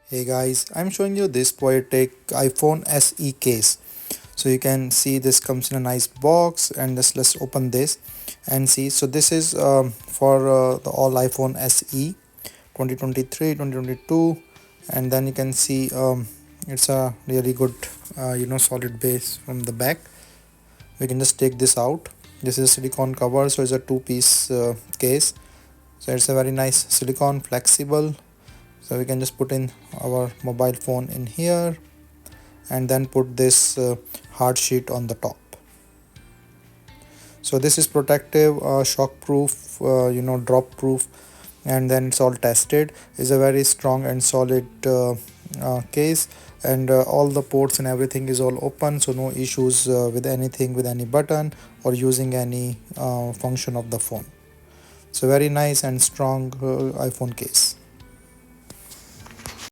Hey guys, I'm showing you this Poetic iPhone SE case. So you can see this comes in a nice box, and let's open this and see. So this is for the all iPhone SE 2023, 2022, and then you can see it's a really good solid base from the back. We can just take this out. This is a silicone cover, so it's a two-piece case. So it's a very nice silicone, flexible, so we can just put in our mobile phone in here and then put this hard sheet on the top. So this is protective, shock proof, drop proof, and then it's all tested. It's a very strong and solid case, and all the ports and everything is all open, so no issues with anything, with any button or using any function of the phone. So very nice and strong iPhone case.